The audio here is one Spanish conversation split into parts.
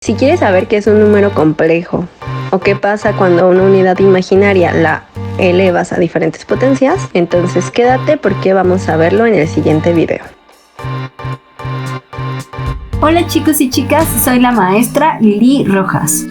Si quieres saber qué es un número complejo o qué pasa cuando una unidad imaginaria la elevas a diferentes potencias, entonces quédate porque vamos a verlo en el siguiente video. Hola chicos y chicas, soy la maestra Lili Rojas.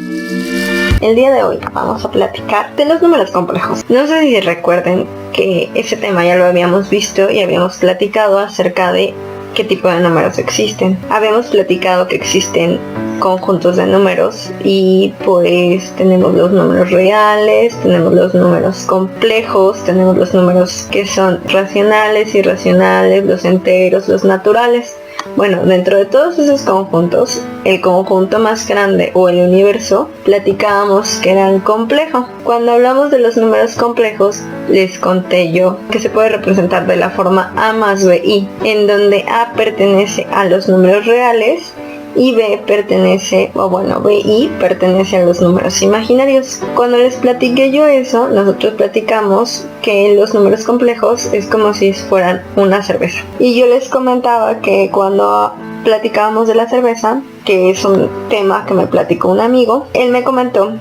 El día de hoy vamos a platicar de los números complejos. No sé si recuerden que ese tema ya lo habíamos visto y habíamos platicado acerca de qué tipo de números existen. Habíamos platicado que existen conjuntos de números y pues tenemos los números reales, tenemos los números complejos, tenemos los números que son racionales, irracionales, los enteros, los naturales. Bueno, dentro de todos esos conjuntos, el conjunto más grande o el universo, platicábamos que era el complejo. Cuando hablamos de los números complejos, les conté yo que se puede representar de la forma A más BI, en donde A pertenece a los números reales y B pertenece, BI pertenece a los números imaginarios. Cuando les platiqué yo eso, nosotros platicamos que los números complejos es como si fueran una cerveza. Y yo les comentaba que cuando platicábamos de la cerveza, que es un tema que me platicó un amigo, él me comentó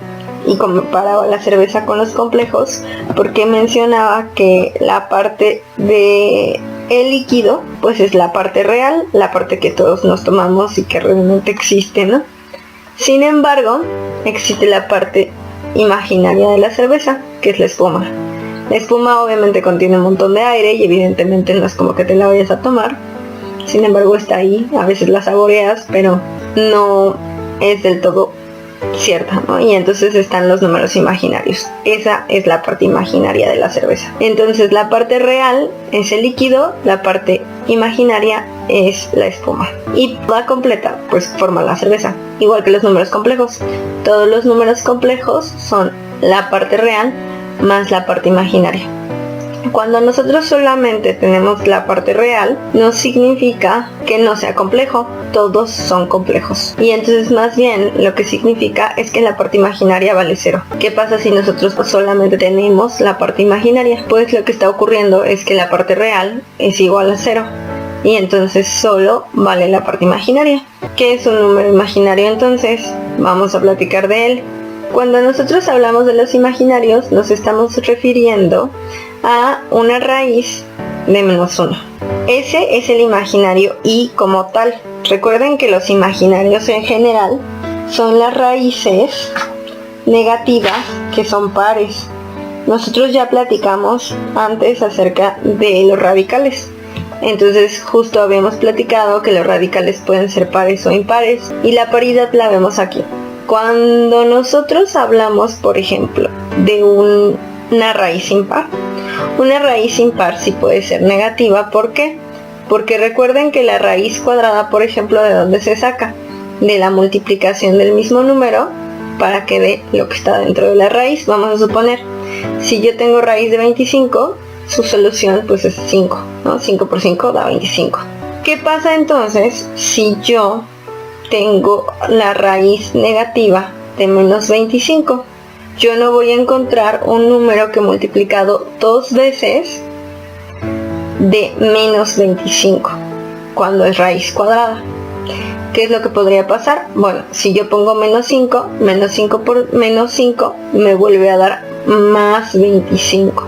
y comparaba la cerveza con los complejos porque mencionaba que la parte de el líquido pues es la parte real, la parte que todos nos tomamos y que realmente existe, ¿no? Sin embargo, existe la parte imaginaria de la cerveza, que es la espuma. La espuma obviamente contiene un montón de aire y evidentemente no es como que te la vayas a tomar. Sin embargo está ahí, a veces la saboreas, pero no es del todo cierta, ¿no? Y entonces están los números imaginarios. Esa es la parte imaginaria de la cerveza. Entonces la parte real es el líquido, la parte imaginaria es la espuma. Y la completa pues forma la cerveza. Igual que los números complejos. Todos los números complejos son la parte real más la parte imaginaria. Cuando nosotros solamente tenemos la parte real, no significa que no sea complejo, todos son complejos. Y entonces más bien lo que significa es que la parte imaginaria vale cero. ¿Qué pasa si nosotros solamente tenemos la parte imaginaria? Pues lo que está ocurriendo es que la parte real es igual a cero. Y entonces solo vale la parte imaginaria. ¿Qué es un número imaginario entonces? Vamos a platicar de él. Cuando nosotros hablamos de los imaginarios, nos estamos refiriendo a una raíz de -1. Ese es el imaginario y como tal. Recuerden que los imaginarios en general son las raíces negativas que son pares. Nosotros ya platicamos antes acerca de los radicales. Entonces justo habíamos platicado que los radicales pueden ser pares o impares y la paridad la vemos aquí. Cuando nosotros hablamos, por ejemplo, de una raíz impar, una raíz impar sí puede ser negativa. ¿Por qué? Porque recuerden que la raíz cuadrada, por ejemplo, ¿de dónde se saca? De la multiplicación del mismo número para que dé lo que está dentro de la raíz. Vamos a suponer, si yo tengo raíz de 25, su solución pues es 5, ¿no? 5 por 5 da 25. ¿Qué pasa entonces si yo tengo la raíz negativa de -25? Yo no voy a encontrar un número que multiplicado 2 veces de -25 cuando es raíz cuadrada. ¿Qué es lo que podría pasar? Bueno, si yo pongo -5 por -5 me vuelve a dar más 25.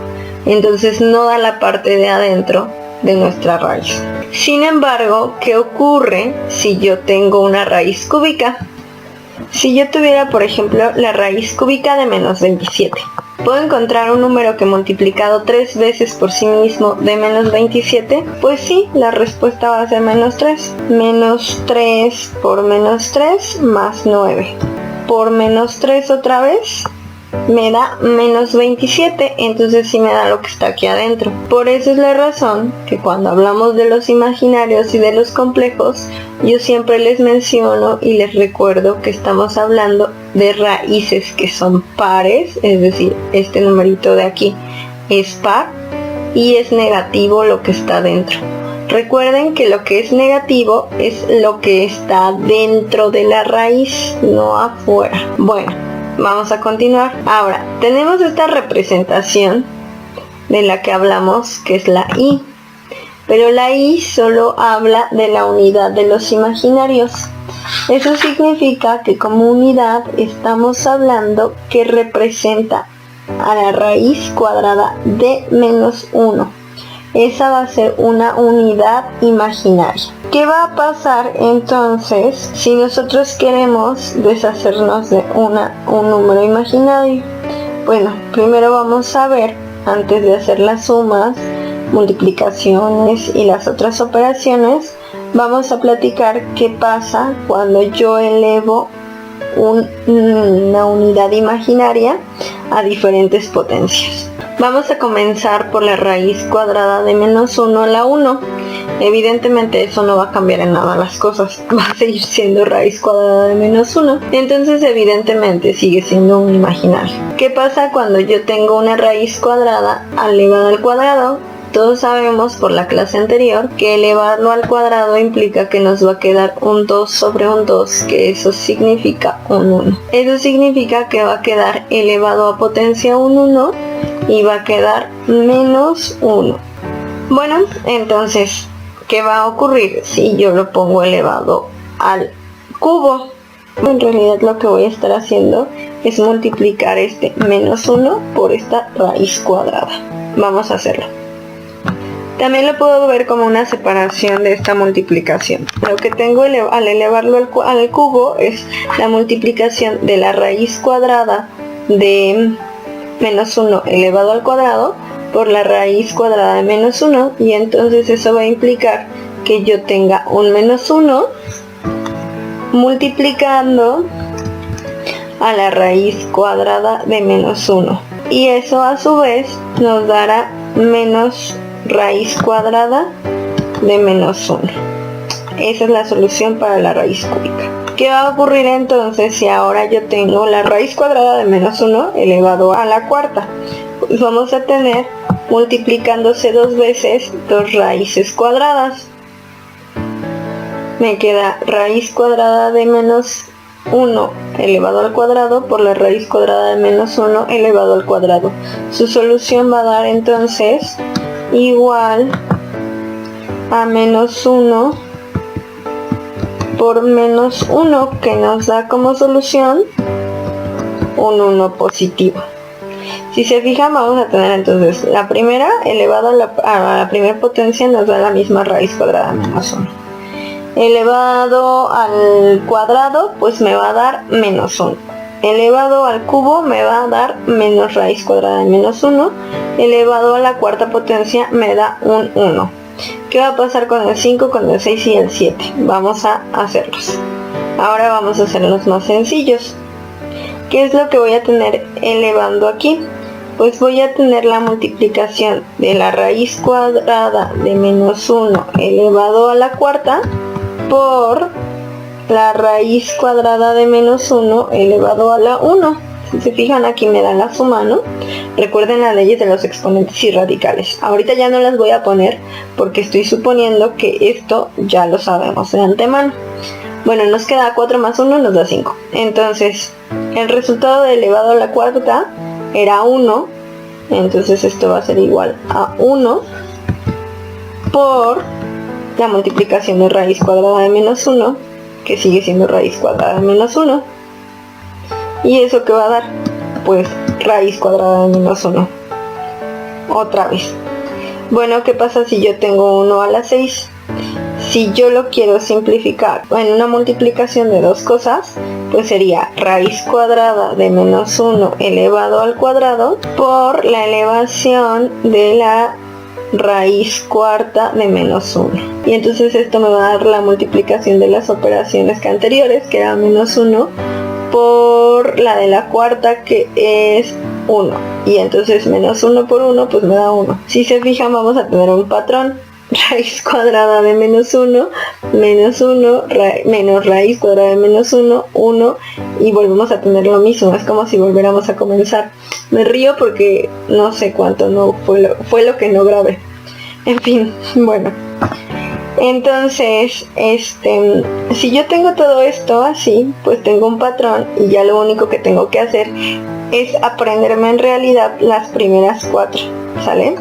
Entonces no da la parte de adentro de nuestra raíz. Sin embargo, ¿qué ocurre si yo tengo una raíz cúbica? Si yo tuviera, por ejemplo, la raíz cúbica de -27, ¿puedo encontrar un número que multiplicado 3 veces por sí mismo de -27? Pues sí, la respuesta va a ser -3. -3 por -3 más 9. Por -3 otra vez me da -27, entonces sí me da lo que está aquí adentro. Por eso es la razón que cuando hablamos de los imaginarios y de los complejos, yo siempre les menciono y les recuerdo que estamos hablando de raíces que son pares, es decir, este numerito de aquí es par y es negativo lo que está dentro. Recuerden que lo que es negativo es lo que está dentro de la raíz, no afuera. Bueno, vamos a continuar. Ahora, tenemos esta representación de la que hablamos, que es la I. Pero la I solo habla de la unidad de los imaginarios. Eso significa que como unidad estamos hablando que representa a la raíz cuadrada de menos 1. Esa va a ser una unidad imaginaria. ¿Qué va a pasar entonces si nosotros queremos deshacernos de un número imaginario? Bueno, primero vamos a ver, antes de hacer las sumas, multiplicaciones y las otras operaciones, vamos a platicar qué pasa cuando yo elevo una unidad imaginaria a diferentes potencias. Vamos a comenzar por la raíz cuadrada de menos 1 a la 1. Evidentemente eso no va a cambiar en nada las cosas, va a seguir siendo raíz cuadrada de menos 1, entonces evidentemente sigue siendo un imaginario. ¿Qué pasa cuando yo tengo una raíz cuadrada elevada al cuadrado? Todos sabemos por la clase anterior que elevarlo al cuadrado implica que nos va a quedar un 2 sobre un 2, que eso significa un 1. Eso significa que va a quedar elevado a potencia un 1 y va a quedar menos 1. Bueno, entonces, ¿qué va a ocurrir si yo lo pongo elevado al cubo? En realidad lo que voy a estar haciendo es multiplicar este menos 1 por esta raíz cuadrada. Vamos a hacerlo. También lo puedo ver como una separación de esta multiplicación. Lo que tengo al elevarlo al cubo es la multiplicación de la raíz cuadrada de menos 1 elevado al cuadrado por la raíz cuadrada de menos 1, y entonces eso va a implicar que yo tenga un menos 1 multiplicando a la raíz cuadrada de menos 1, y eso a su vez nos dará menos raíz cuadrada de menos 1. Esa es la solución para la raíz cúbica. ¿Qué va a ocurrir entonces si ahora yo tengo la raíz cuadrada de menos 1 elevado a la cuarta? Pues vamos a tener multiplicándose dos veces dos raíces cuadradas. Me queda raíz cuadrada de menos 1 elevado al cuadrado por la raíz cuadrada de menos 1 elevado al cuadrado. Su solución va a dar entonces igual a menos 1 por menos 1, que nos da como solución un 1 positivo. Si se fijan, vamos a tener entonces la primera elevado a la primera potencia nos da la misma raíz cuadrada de menos 1. Elevado al cuadrado pues me va a dar menos 1. Elevado al cubo me va a dar menos raíz cuadrada de menos 1. Elevado a la cuarta potencia me da un 1. ¿Qué va a pasar con el 5, con el 6 y el 7? Vamos a hacerlos. Ahora vamos a hacer los más sencillos. ¿Qué es lo que voy a tener elevando aquí? Pues voy a tener la multiplicación de la raíz cuadrada de menos 1 elevado a la cuarta por la raíz cuadrada de menos 1 elevado a la 1. Si se fijan, aquí me da la suma, ¿no? Recuerden las leyes de los exponentes y radicales. Ahorita ya no las voy a poner porque estoy suponiendo que esto ya lo sabemos de antemano. Bueno, nos queda 4 más 1 nos da 5. Entonces, el resultado de elevado a la cuarta era 1. Entonces esto va a ser igual a 1 por la multiplicación de raíz cuadrada de menos 1, que sigue siendo raíz cuadrada de menos 1. ¿Y eso qué va a dar? Pues raíz cuadrada de menos 1. Otra vez. Bueno, ¿qué pasa si yo tengo 1 a la 6? Si yo lo quiero simplificar en una multiplicación de dos cosas, pues sería raíz cuadrada de menos 1 elevado al cuadrado por la elevación de la raíz cuarta de menos 1. Y entonces esto me va a dar la multiplicación de las operaciones que anteriores, que era menos 1, por la de la cuarta, que es 1. Y entonces menos 1 por 1 pues me da 1. Si se fijan, vamos a tener un patrón. Raíz cuadrada de menos 1, menos 1, menos raíz cuadrada de menos 1, 1, y volvemos a tener lo mismo. Es como si volviéramos a comenzar. Me río porque no sé cuánto no fue lo que no grabé. En fin, bueno. Entonces, si yo tengo todo esto así, pues tengo un patrón y ya lo único que tengo que hacer es aprenderme en realidad las primeras 4, ¿sale?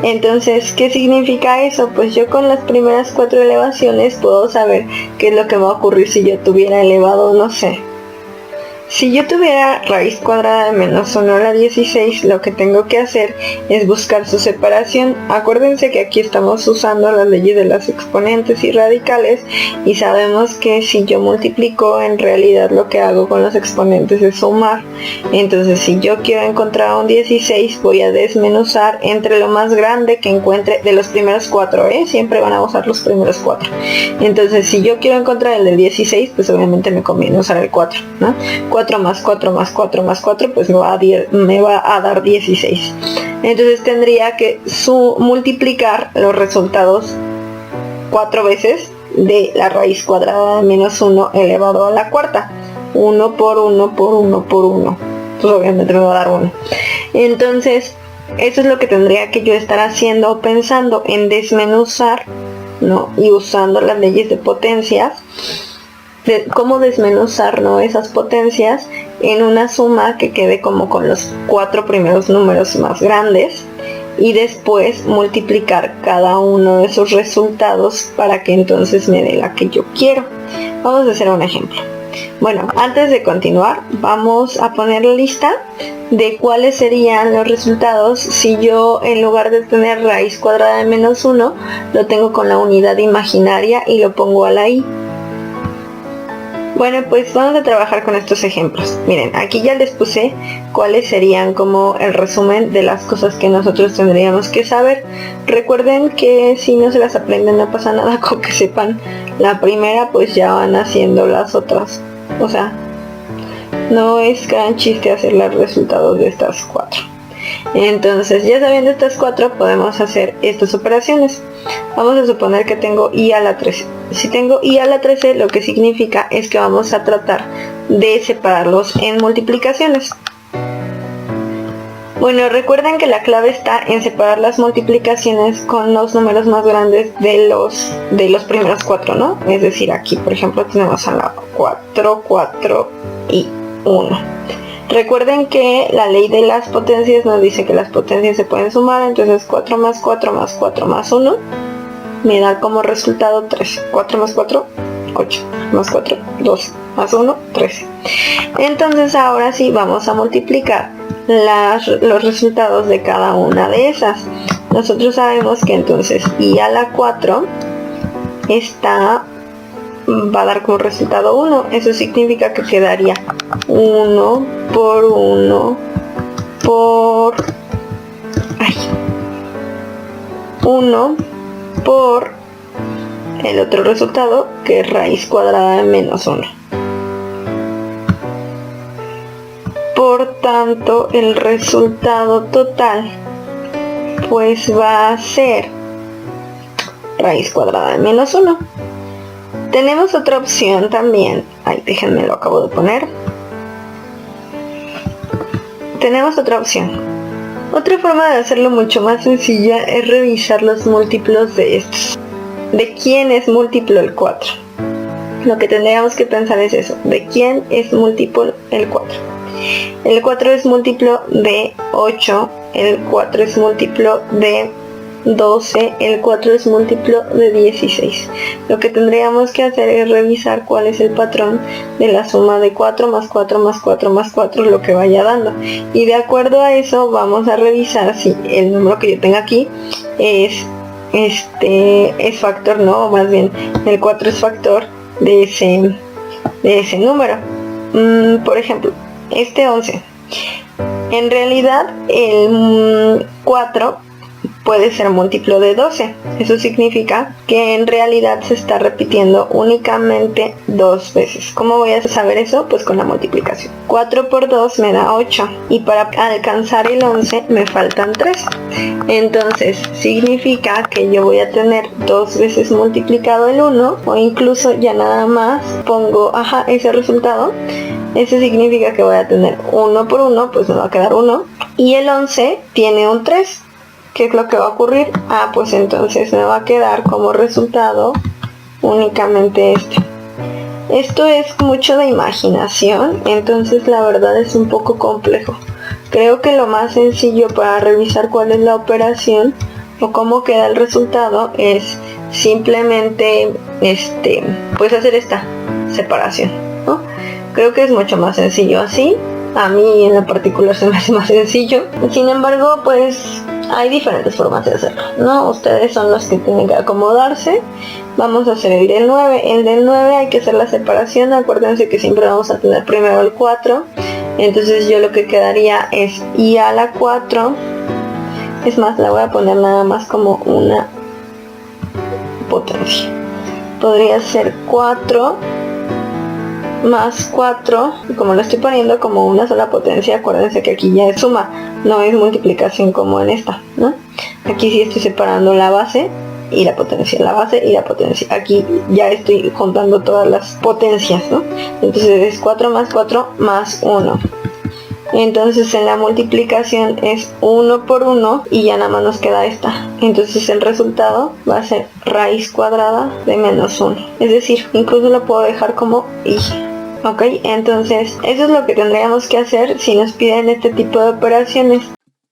Entonces, ¿qué significa eso? Pues yo con las primeras 4 elevaciones puedo saber qué es lo que va a ocurrir si yo tuviera elevado, no sé. Si yo tuviera raíz cuadrada de menos 1 a la 16, lo que tengo que hacer es buscar su separación. Acuérdense que aquí estamos usando las leyes de las exponentes y radicales y sabemos que si yo multiplico, en realidad lo que hago con los exponentes es sumar. Entonces, si yo quiero encontrar un 16, voy a desmenuzar entre lo más grande que encuentre de los primeros 4, siempre van a usar los primeros 4. Entonces, si yo quiero encontrar el del 16, pues obviamente me conviene usar el 4, ¿no? 4 más 4 más 4 más 4, pues me va a dar 16. Entonces tendría que multiplicar los resultados 4 veces de la raíz cuadrada de menos 1 elevado a la cuarta. 1 por 1 por 1 por 1. Pues obviamente me va a dar 1. Entonces, eso es lo que tendría que yo estar haciendo o pensando en desmenuzar, ¿no? Y usando las leyes de potencias. De cómo desmenuzar, ¿no?, esas potencias en una suma que quede como con los 4 primeros números más grandes y después multiplicar cada uno de esos resultados para que entonces me dé la que yo quiero. Vamos a hacer un ejemplo. Bueno, antes de continuar, vamos a poner la lista de cuáles serían los resultados si yo, en lugar de tener raíz cuadrada de menos 1, lo tengo con la unidad imaginaria y lo pongo a la i. Bueno, pues vamos a trabajar con estos ejemplos. Miren, aquí ya les puse cuáles serían como el resumen de las cosas que nosotros tendríamos que saber. Recuerden que si no se las aprenden no pasa nada con que sepan la primera, pues ya van haciendo las otras. O sea, no es gran chiste hacer los resultados de estas 4. Entonces, ya sabiendo estas 4, podemos hacer estas operaciones. Vamos a suponer que tengo i a la 13. Si tengo i a la 13, lo que significa es que vamos a tratar de separarlos en multiplicaciones. Bueno, recuerden que la clave está en separar las multiplicaciones con los números más grandes de los primeros 4, ¿no? Es decir, aquí, por ejemplo, tenemos a la 4, 4 y 1. Recuerden que la ley de las potencias nos dice que las potencias se pueden sumar, entonces 4 más 4 más 4 más 1 me da como resultado 13. 4 más 4, 8, más 4, 12, más 1, 13. Entonces ahora sí vamos a multiplicar los resultados de cada una de esas. Nosotros sabemos que entonces i a la 4 va a dar como resultado 1. Eso significa que quedaría 1 por 1 por 1 por el otro resultado, que es raíz cuadrada de menos 1. Por tanto, el resultado total pues va a ser raíz cuadrada de menos 1. Tenemos otra opción también. Déjenme, lo acabo de poner. Tenemos otra opción. Otra forma de hacerlo mucho más sencilla es revisar los múltiplos de estos. ¿De quién es múltiplo el 4? Lo que tendríamos que pensar es eso. ¿De quién es múltiplo el 4? El 4 es múltiplo de 8. El 4 es múltiplo de 12, el 4 es múltiplo de 16. Lo que tendríamos que hacer es revisar cuál es el patrón de la suma de 4 más 4 más 4 más 4, lo que vaya dando. Y de acuerdo a eso vamos a revisar si el número que yo tengo aquí es factor, no, más bien el 4 es factor de ese número. Por ejemplo, 11. En realidad el 4 puede ser múltiplo de 12. Eso significa que en realidad se está repitiendo únicamente 2 veces. ¿Cómo voy a saber eso? Pues con la multiplicación. 4 por 2 me da 8. Y para alcanzar el 11 me faltan 3. Entonces significa que yo voy a tener 2 veces multiplicado el 1. O incluso ya nada más pongo ese resultado. Eso significa que voy a tener 1 por 1, pues me va a quedar 1. Y el 11 tiene un 3. ¿qué es lo que va a ocurrir? Pues entonces me va a quedar como resultado únicamente este. Esto es mucho de imaginación, entonces la verdad es un poco complejo. Creo que lo más sencillo para revisar cuál es la operación o cómo queda el resultado es simplemente pues hacer esta separación, ¿no? Creo que es mucho más sencillo así. A mí en lo particular se me hace más sencillo. Sin embargo, pues hay diferentes formas de hacerlo, ¿no? Ustedes son los que tienen que acomodarse. Vamos a hacer el del 9. El del 9 hay que hacer la separación. Acuérdense que siempre vamos a tener primero el 4. Entonces yo lo que quedaría es I a la 4. Es más, la voy a poner nada más como una potencia. Podría ser 4 más 4, y como lo estoy poniendo como una sola potencia, acuérdense que aquí ya es suma, no es multiplicación como en esta, ¿no? Aquí sí estoy separando la base y la potencia, la base y la potencia. Aquí ya estoy juntando todas las potencias, ¿no? Entonces es 4 más 4 más 1. Entonces en la multiplicación es 1 por 1 y ya nada más nos queda esta. Entonces el resultado va a ser raíz cuadrada de menos 1. Es decir, incluso lo puedo dejar como I. Ok, entonces eso es lo que tendríamos que hacer si nos piden este tipo de operaciones.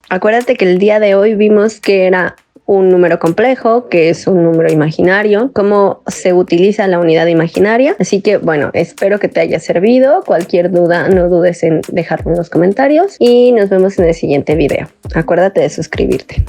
Acuérdate que el día de hoy vimos que era un número complejo, que es un número imaginario, cómo se utiliza la unidad imaginaria. Así que bueno, espero que te haya servido. Cualquier duda, no dudes en dejarme en los comentarios y nos vemos en el siguiente video. Acuérdate de suscribirte.